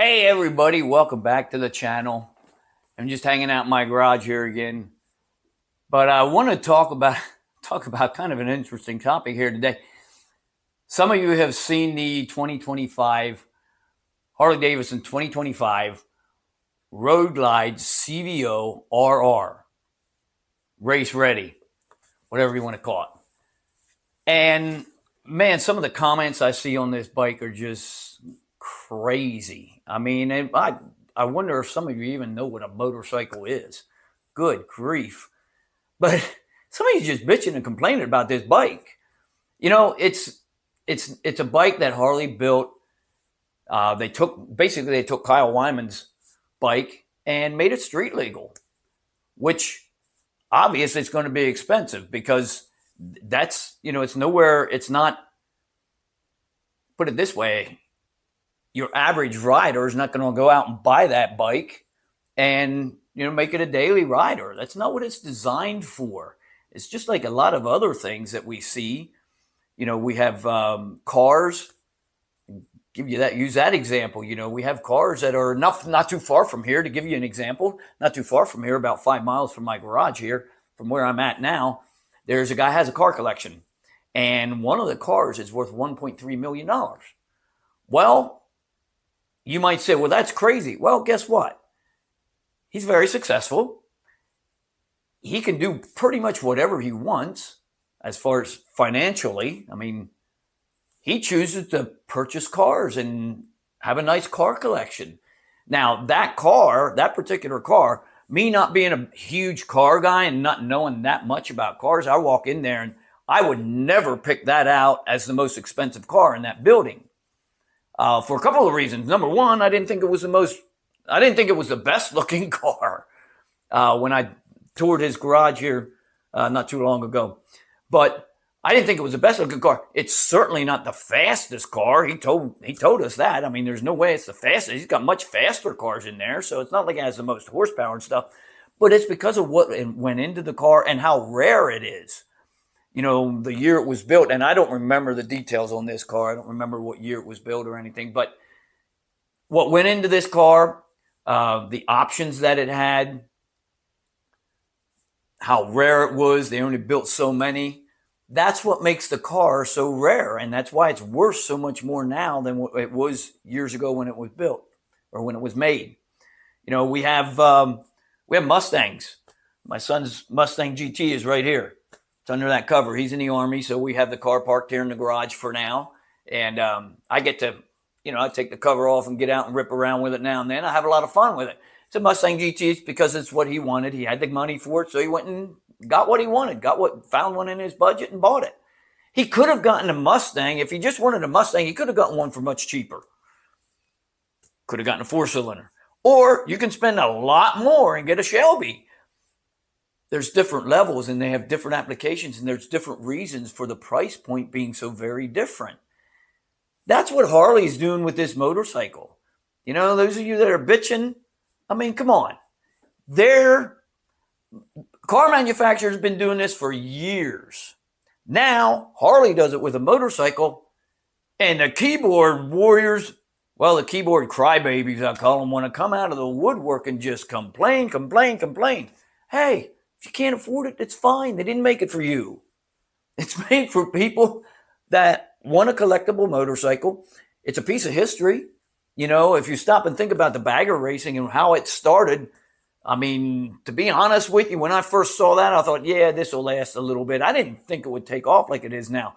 Hey everybody, welcome back to the channel. I'm just hanging out in my garage here again. But I want to talk about kind of an interesting topic here today. Some of you have seen the 2025 Harley-Davidson 2025 Road Glide CVO RR. Race ready, whatever you want to call it. And man, some of the comments I see on this bike are just crazy. I mean, I wonder if some of you even know what a motorcycle is. Good grief. But some of you just bitching and complaining about this bike. You know, it's a bike that Harley built. They took Kyle Wyman's bike and made it street legal, which obviously it's going to be expensive because it's not, put it this way, your average rider is not going to go out and buy that bike and make it a daily rider. That's not what it's designed for. It's just like a lot of other things that we see. We have cars. Use that example. We have cars that are not too far from here. To give you an example, not too far from here, about 5 miles from my garage here, from where I'm at now, there's a guy has a car collection, and one of the cars is worth $1.3 million. Well, you might say, well, that's crazy. Well, guess what? He's very successful. He can do pretty much whatever he wants as far as financially. I mean, he chooses to purchase cars and have a nice car collection. Now, that particular car, me not being a huge car guy and not knowing that much about cars, I walk in there and I would never pick that out as the most expensive car in that building. For a couple of reasons. Number one, I didn't think it was the best looking car when I toured his garage here not too long ago. But I didn't think it was the best looking car. It's certainly not the fastest car. He told us that. I mean, there's no way it's the fastest. He's got much faster cars in there, so it's not like it has the most horsepower and stuff. But it's because of what went into the car and how rare it is. The year it was built, and I don't remember the details on this car. I don't remember what year it was built or anything, but what went into this car, the options that it had, how rare it was. They only built so many. That's what makes the car so rare, and that's why it's worth so much more now than what it was years ago when it was built or when it was made. We have Mustangs. My son's Mustang GT is right here. It's under that cover. He's in the Army, so we have the car parked here in the garage for now. And I get to, I take the cover off and get out and rip around with it now and then. I have a lot of fun with it. It's a Mustang GT because it's what he wanted. He had the money for it, so he went and got what he wanted, found one in his budget and bought it. He could have gotten a Mustang. If he just wanted a Mustang, he could have gotten one for much cheaper. Could have gotten a 4-cylinder. Or you can spend a lot more and get a Shelby. There's different levels and they have different applications and there's different reasons for the price point being so very different. That's what Harley's doing with this motorcycle. Those of you that are bitching, I mean, come on. Their car manufacturers have been doing this for years. Now, Harley does it with a motorcycle, and the keyboard warriors, well, the keyboard crybabies, I call them, want to come out of the woodwork and just complain. Hey, if you can't afford it, it's fine. They didn't make it for you. It's made for people that want a collectible motorcycle. It's a piece of history. If you stop and think about the bagger racing and how it started, I mean, to be honest with you, when I first saw that, I thought, yeah, this will last a little bit. I didn't think it would take off like it is now.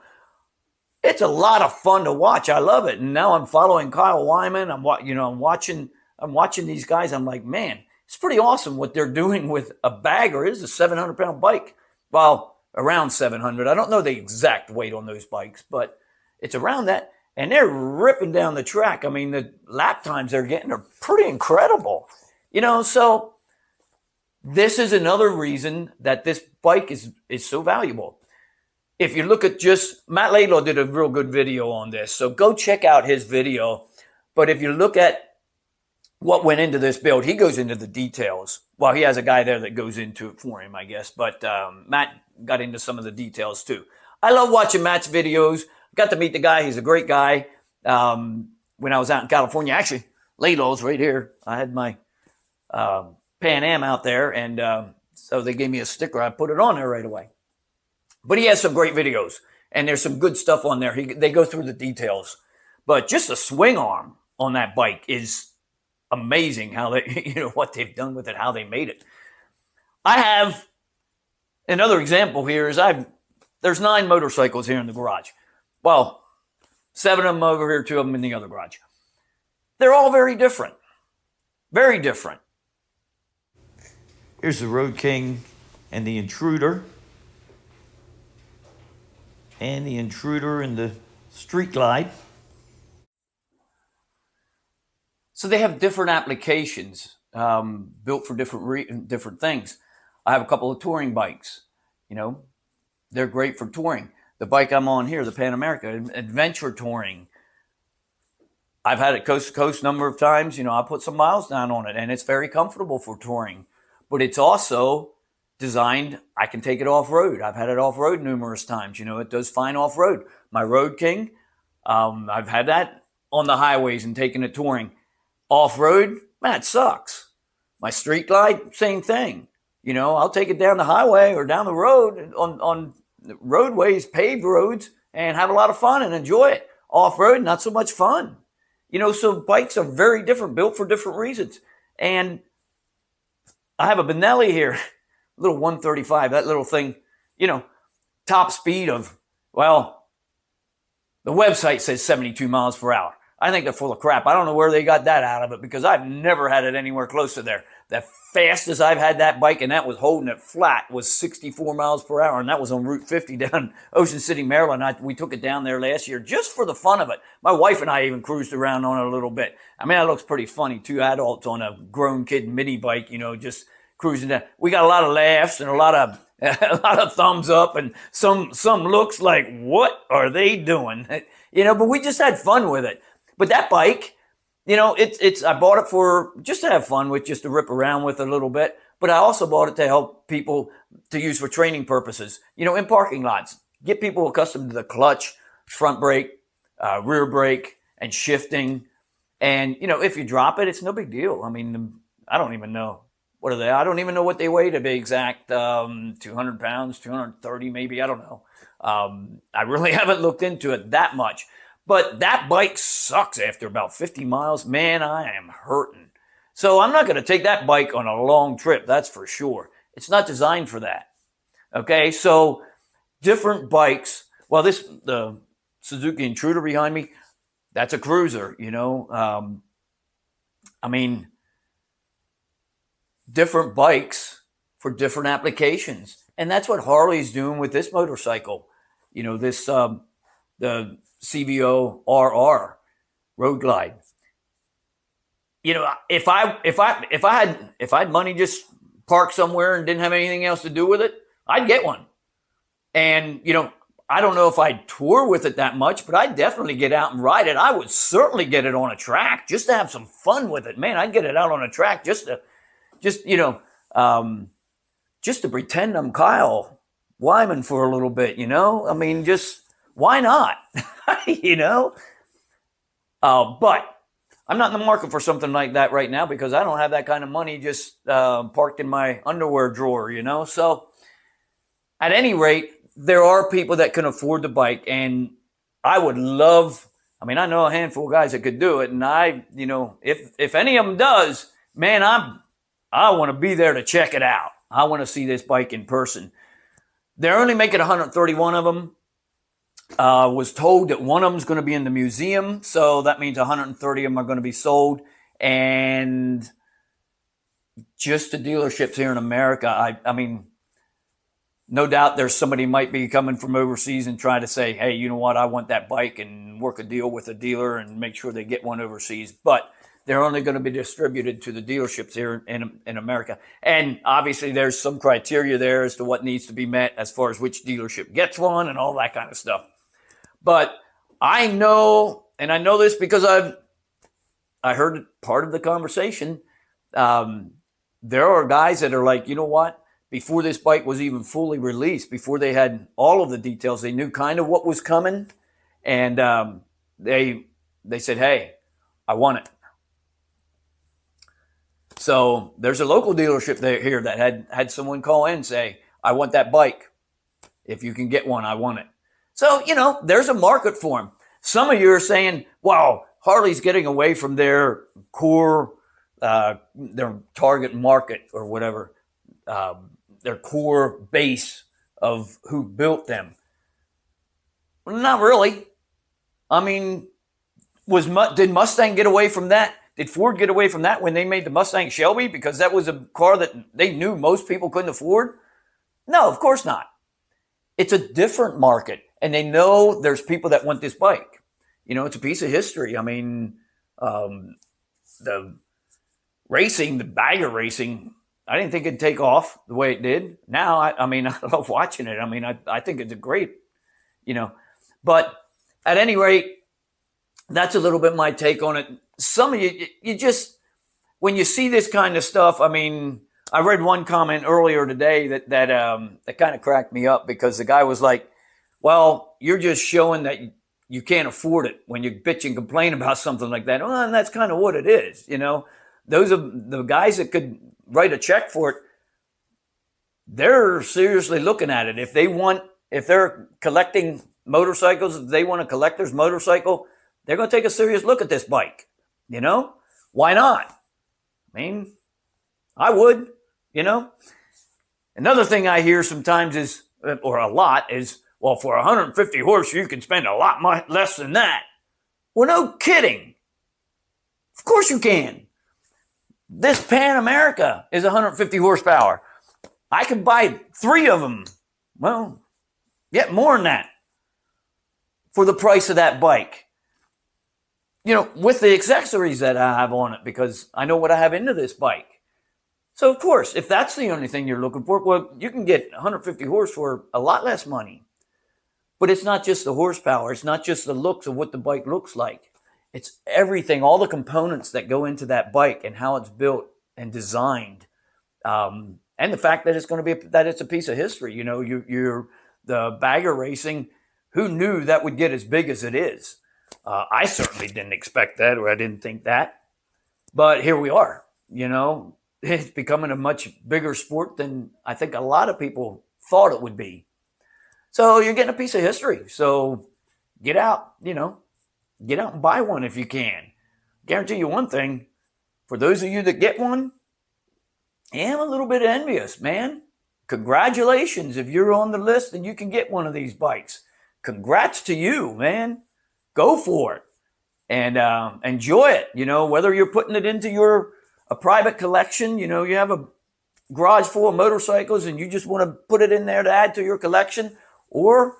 It's a lot of fun to watch. I love it. And now I'm following Kyle Wyman. I'm watching these guys. I'm like, man, it's pretty awesome what they're doing with a bagger. It is a 700-pound bike. Well, around 700. I don't know the exact weight on those bikes, but it's around that. And they're ripping down the track. I mean, the lap times they're getting are pretty incredible. So this is another reason that this bike is so valuable. If you look at Matt Laidlaw did a real good video on this, so go check out his video. But if you look at what went into this build, he goes into the details. Well, he has a guy there that goes into it for him, I guess. But Matt got into some of the details too. I love watching Matt's videos. Got to meet the guy. He's a great guy. When I was out in California, actually, Laylows right here. I had my Pan Am out there, and so they gave me a sticker. I put it on there right away. But he has some great videos, and there's some good stuff on there. They go through the details. But just the swing arm on that bike is amazing. How they, what they've done with it, how they made it. I have another example here. There's 9 motorcycles here in the garage. Well, 7 of them over here, 2 of them in the other garage. They're all very different. Very different. Here's the Road King and the Intruder. And the Intruder and the Street Glide. So they have different applications built for different things. I have a couple of touring bikes. They're great for touring. The bike I'm on here, the Pan America, adventure touring. I've had it coast to coast a number of times. I put some miles down on it, and it's very comfortable for touring. But it's also designed, I can take it off-road. I've had it off-road numerous times. It does fine off-road. My Road King, I've had that on the highways and taken it touring. Off-road, man, it sucks. My Street Glide, same thing. I'll take it down the highway or down the road on roadways, paved roads, and have a lot of fun and enjoy it. Off-road, not so much fun. So bikes are very different, built for different reasons. And I have a Benelli here, little 135, that little thing, top speed of, well, the website says 72 miles per hour. I think they're full of crap. I don't know where they got that out of it, because I've never had it anywhere close to there. The fastest I've had that bike, and that was holding it flat, was 64 miles per hour, and that was on Route 50 down Ocean City, Maryland. We took it down there last year just for the fun of it. My wife and I even cruised around on it a little bit. I mean, it looks pretty funny. 2 adults on a grown kid mini bike, just cruising down. We got a lot of laughs and a lot of thumbs up, and some looks like, what are they doing? But we just had fun with it. But that bike, I bought it for just to have fun with, just to rip around with a little bit. But I also bought it to help people to use for training purposes, in parking lots. Get people accustomed to the clutch, front brake, rear brake, and shifting. And, if you drop it, it's no big deal. I mean, I don't even know. What are they? I don't even know what they weigh, to be exact. 200 pounds, 230 maybe. I don't know. I really haven't looked into it that much. But that bike sucks after about 50 miles. Man, I am hurting. So I'm not going to take that bike on a long trip, that's for sure. It's not designed for that. Okay, so different bikes. Well, the Suzuki Intruder behind me, that's a cruiser, I mean, different bikes for different applications. And that's what Harley's doing with this motorcycle. The CVO RR Road Glide. If I had money just parked somewhere and didn't have anything else to do with it, I'd get one. And I don't know if I'd tour with it that much, but I'd definitely get out and ride it. I would certainly get it on a track just to have some fun with it. Man, I'd get it out on a track just to pretend I'm Kyle Wyman for a little bit. I mean, just why not? But I'm not in the market for something like that right now, because I don't have that kind of money just parked in my underwear drawer, So at any rate, there are people that can afford the bike, and I would love, I know a handful of guys that could do it, and if any of them does, man, I want to be there to check it out. I want to see this bike in person. They're only making 131 of them. Was told that one of them is going to be in the museum, so that means 130 of them are going to be sold. And just the dealerships here in America, I mean, no doubt there's somebody might be coming from overseas and trying to say, hey, you know what, I want that bike, and work a deal with a dealer and make sure they get one overseas. But they're only going to be distributed to the dealerships here in America. And obviously there's some criteria there as to what needs to be met as far as which dealership gets one and all that kind of stuff. But I know, and I know this because I heard part of the conversation. There are guys that are like, you know what? Before this bike was even fully released, before they had all of the details, they knew kind of what was coming. And they said, hey, I want it. So there's a local dealership there here that had someone call in and say, I want that bike. If you can get one, I want it. So, there's a market for them. Some of you are saying, wow, Harley's getting away from their core, their target market or whatever, their core base of who built them. Well, not really. I mean, did Mustang get away from that? Did Ford get away from that when they made the Mustang Shelby? Because that was a car that they knew most people couldn't afford? No, of course not. It's a different market, and they know there's people that want this bike. It's a piece of history. I mean, the racing, the bagger racing, I didn't think it'd take off the way it did. Now, I love watching it. I mean, I think it's a great, But at any rate, that's a little bit my take on it. Some of you just, when you see this kind of stuff, I mean, I read one comment earlier today that kind of cracked me up, because the guy was like, well, you're just showing that you can't afford it when you bitch and complain about something like that. Well, and that's kind of what it is. Those are the guys that could write a check for it. They're seriously looking at it. If they're collecting motorcycles, if they want a collector's motorcycle, they're going to take a serious look at this bike. Why not? I mean, I would, Another thing I hear sometimes is, or a lot, is, well, for 150 horse, you can spend a lot less than that. Well, no kidding. Of course you can. This Pan America is 150 horsepower. I could buy 3 of them. Well, yet more than that for the price of that bike. With the accessories that I have on it, because I know what I have into this bike. So, of course, if that's the only thing you're looking for, well, you can get 150 horse for a lot less money. But it's not just the horsepower. It's not just the looks of what the bike looks like. It's everything, all the components that go into that bike and how it's built and designed. And the fact that it's a piece of history. You're the bagger racing. Who knew that would get as big as it is? I certainly didn't expect that, or I didn't think that. But here we are. It's becoming a much bigger sport than I think a lot of people thought it would be. So you're getting a piece of history. So get out, get out and buy one if you can. Guarantee you one thing, for those of you that get one, I am a little bit envious, man. Congratulations if you're on the list and you can get one of these bikes. Congrats to you, man. Go for it and enjoy it. Whether you're putting it into a private collection, you have a garage full of motorcycles and you just want to put it in there to add to your collection, or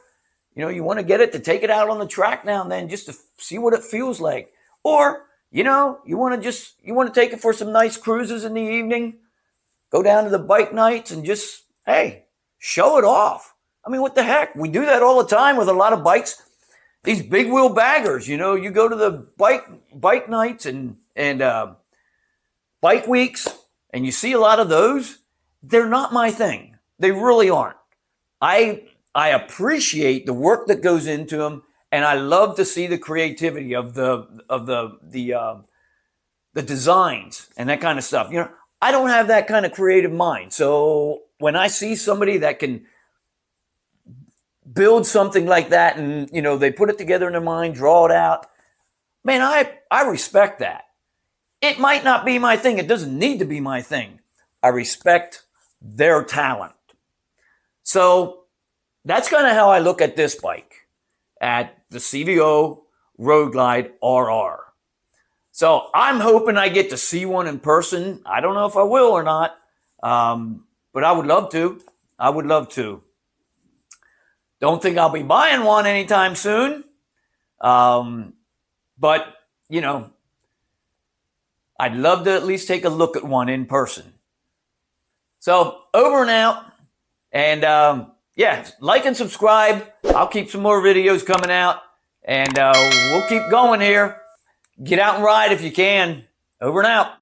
you want to get it to take it out on the track now and then just to see what it feels like, or you want to take it for some nice cruises in the evening, go down to the bike nights and just, hey, show it off. I mean, what the heck? We do that all the time with a lot of bikes. These big wheel baggers, you go to the bike nights and bike weeks, and you see a lot of those. They're not my thing. They really aren't. I appreciate the work that goes into them, and I love to see the creativity of the designs and that kind of stuff. I don't have that kind of creative mind. So when I see somebody that can build something like that and, they put it together in their mind, draw it out, man, I respect that. It might not be my thing. It doesn't need to be my thing. I respect their talent. So that's kind of how I look at this bike, at the CVO Road Glide RR. So I'm hoping I get to see one in person. I don't know if I will or not, but I would love to. I would love to. Don't think I'll be buying one anytime soon. But, I'd love to at least take a look at one in person. So over and out. And like and subscribe. I'll keep some more videos coming out. And we'll keep going here. Get out and ride if you can. Over and out.